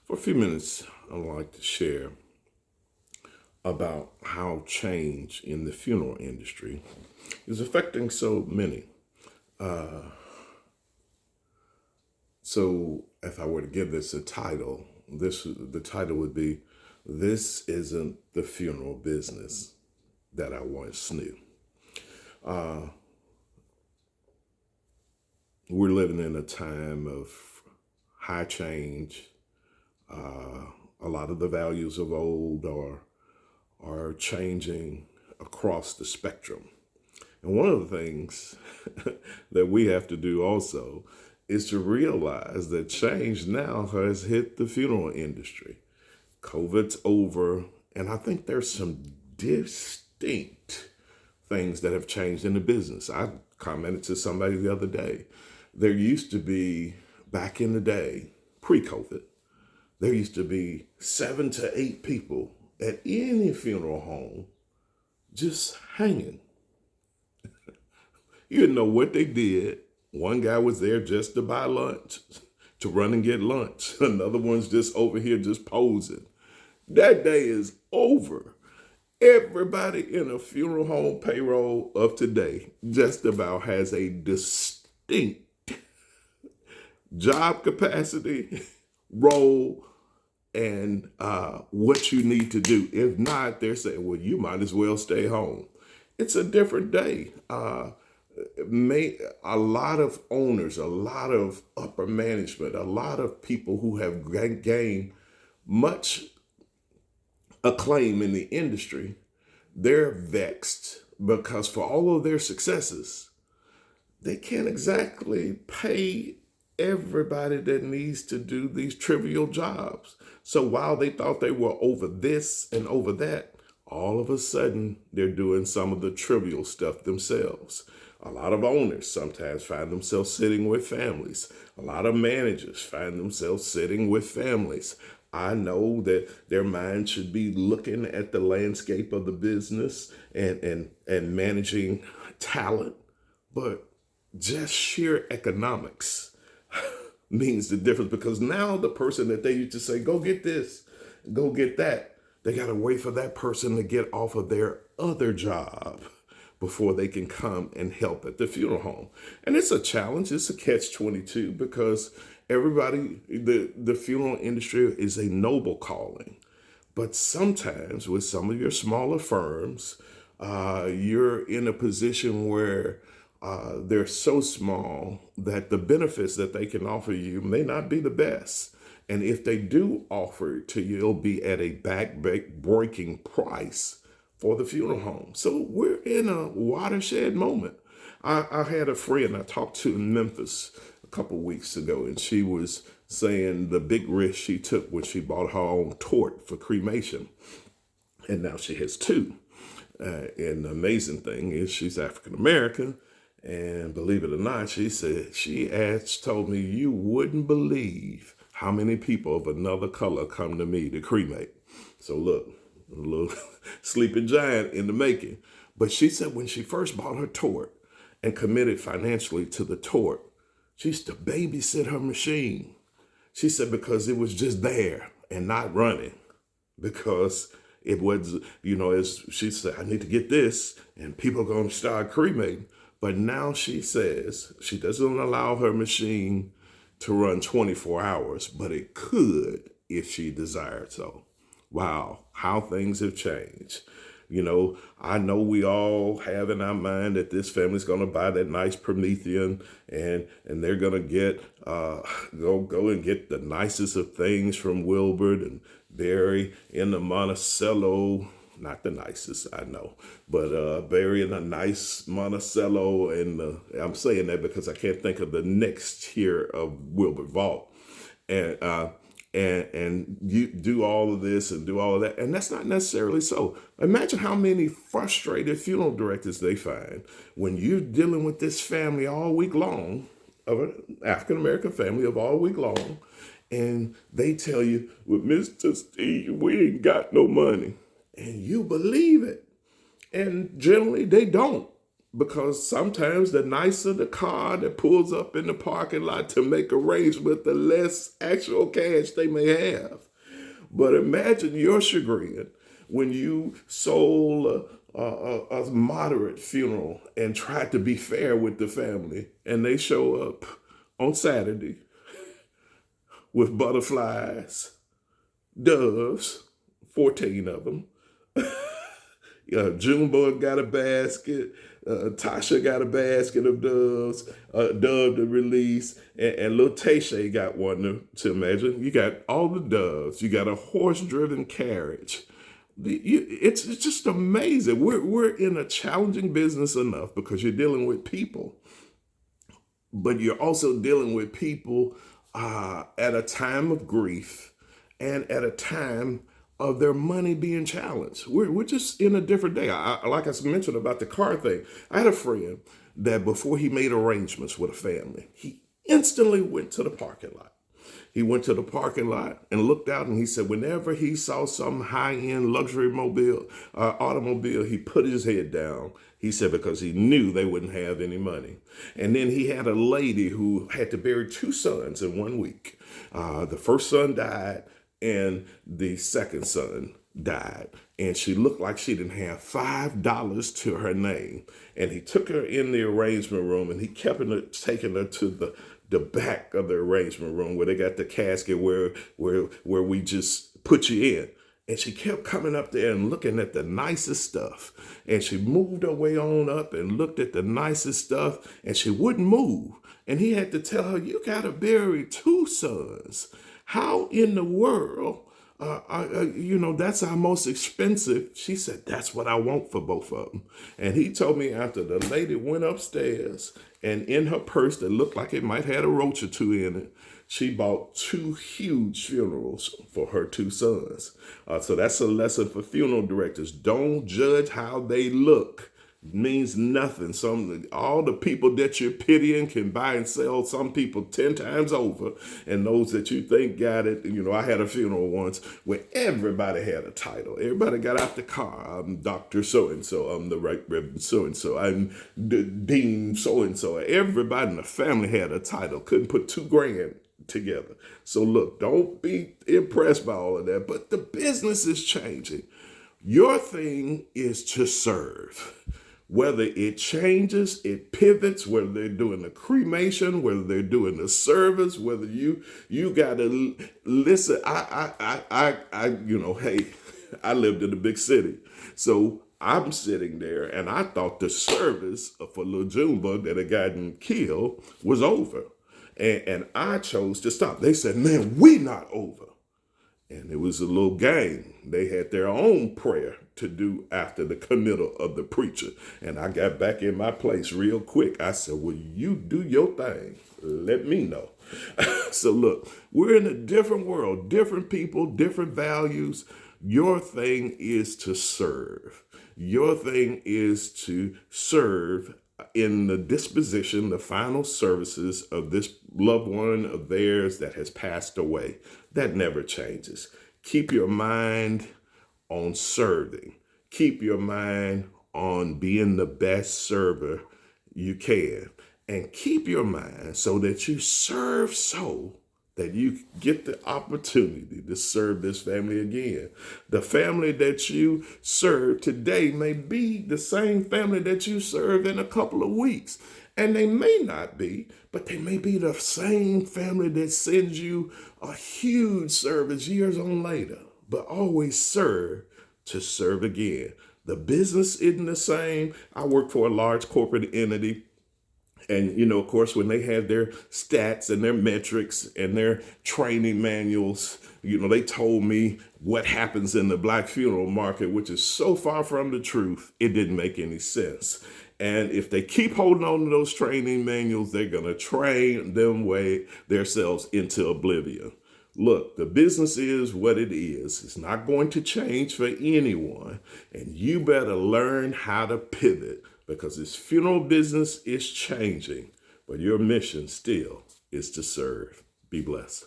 For a few minutes, I'd like to share about how change in the funeral industry is affecting so many. So, if I were to give this a title, the title would be "This Isn't the Funeral Business That I Once Knew." We're living in a time of high change. A lot of the values of old are changing across the spectrum. And one of the things that we have to do also is to realize that change now has hit the funeral industry. COVID's over, and I think there's some distinct things that have changed in the business. I commented to somebody the other day. There used to be, back in the day, pre-COVID, there used to be 7 to 8 people at any funeral home just hanging. You didn't know what they did. One guy was there just to buy lunch, to run and get lunch. Another one's just over here just posing. That day is over. Everybody in a funeral home payroll of today just about has a distinct job capacity, role, and what you need to do. If not, they're saying, well, you might as well stay home. It's a different day. A lot of owners, a lot of upper management, a lot of people who have gained much acclaim in the industry, they're vexed because for all of their successes, they can't exactly pay everybody that needs to do these trivial jobs. So while they thought they were over this and over that, all of a sudden they're doing some of the trivial stuff themselves. A lot of owners sometimes find themselves sitting with families. A lot of managers find themselves sitting with families. I know that their mind should be looking at the landscape of the business and managing talent, but just sheer economics means the difference, because now the person that they used to say, go get this, go get that, they got to wait for that person to get off of their other job before they can come and help at the funeral home. And it's a challenge. It's a catch-22 because the funeral industry is a noble calling. But sometimes with some of your smaller firms, you're in a position where they're so small that the benefits that they can offer you may not be the best. And if they do offer it to you, it'll be at a back-breaking price for the funeral home. So we're in a watershed moment. I had a friend I talked to in Memphis a couple weeks ago, and she was saying the big risk she took when she bought her own torch for cremation. And now she has two. And the amazing thing is she's African American. And believe it or not, she said, told me, you wouldn't believe how many people of another color come to me to cremate. So look, a little sleeping giant in the making. But she said when she first bought her torch and committed financially to the torch, she used to babysit her machine. She said because it was just there and not running. Because it was, as she said, I need to get this and people are going to start cremating. But now she says she doesn't allow her machine to run 24 hours, but it could if she desired so. Wow, how things have changed. I know we all have in our mind that this family's going to buy that nice Promethean and they're going to get, go and get the nicest of things from Wilbert and bury in the Monticello. Not the nicest, I know, but burying a nice Monticello, and I'm saying that because I can't think of the next tier of Wilbur Vault, and you do all of this and do all of that, and that's not necessarily so. Imagine how many frustrated funeral directors they find when you're dealing with this family all week long, of an African American family of all week long, and they tell you, "With Mr. Steve, we ain't got no money." And you believe it. And generally they don't. because sometimes the nicer the car that pulls up in the parking lot to make arrangement, the less actual cash they may have. But imagine your chagrin when you sold a moderate funeral and tried to be fair with the family, and they show up on Saturday with butterflies, doves, 14 of them. Junebug got a basket. Tasha got a basket of doves, dove to release, and little Tayshay got one to imagine. You got all the doves. You got a horse-driven carriage. It's just amazing. We're in a challenging business enough because you're dealing with people, but you're also dealing with people at a time of grief and at a time of their money being challenged. We're just in a different day. Like I mentioned about the car thing, I had a friend that before he made arrangements with a family, he instantly went to the parking lot. He went to the parking lot and looked out, and he said whenever he saw some high-end luxury automobile, he put his head down. He said because he knew they wouldn't have any money. And then he had a lady who had to bury two sons in 1 week. The first son died, and the second son died. And she looked like she didn't have $5 to her name. And he took her in the arrangement room, and he kept taking her to the back of the arrangement room where they got the casket where we just put you in. And she kept coming up there and looking at the nicest stuff. And she moved her way on up and looked at the nicest stuff, and she wouldn't move. And he had to tell her, you got to bury two sons. How in the world, that's our most expensive. She said, that's what I want for both of them. And he told me after the lady went upstairs and in her purse that looked like it might have a roach or two in it, she bought two huge funerals for her two sons. So that's a lesson for funeral directors. Don't judge how they look. Means nothing. All the people that you're pitying can buy and sell some people 10 times over, and those that you think got it. I had a funeral once where everybody had a title. Everybody got out the car. I'm Dr. So-and-so. I'm the Right Reverend so-and-so. I'm the Dean so-and-so. Everybody in the family had a title. Couldn't put $2,000 together. So look, don't be impressed by all of that, but the business is changing. Your thing is to serve. Whether it changes, it pivots, whether they're doing the cremation, whether they're doing the service, whether you gotta listen. Hey, I lived in a big city. So I'm sitting there and I thought the service for little Junebug that had gotten killed was over. And I chose to stop. They said, man, we not over. And it was a little game. They had their own prayer to do after the committal of the preacher. And I got back in my place real quick. I said, well, you do your thing. Let me know. So look, we're in a different world, different people, different values. Your thing is to serve. Your thing is to serve in the disposition, the final services of this loved one of theirs that has passed away. That never changes. Keep your mind on serving. Keep your mind on being the best server you can. And keep your mind so that you serve so that you get the opportunity to serve this family again. The family that you serve today may be the same family that you serve in a couple of weeks. And they may not be, but they may be the same family that sends you a huge service years on later. But always serve to serve again. The business isn't the same. I work for a large corporate entity. And, of course, when they have their stats and their metrics and their training manuals, they told me what happens in the black funeral market, which is so far from the truth, it didn't make any sense. And if they keep holding on to those training manuals, they're going to train themselves into oblivion. Look, the business is what it is. It's not going to change for anyone. And you better learn how to pivot, because this funeral business is changing, but your mission still is to serve. Be blessed.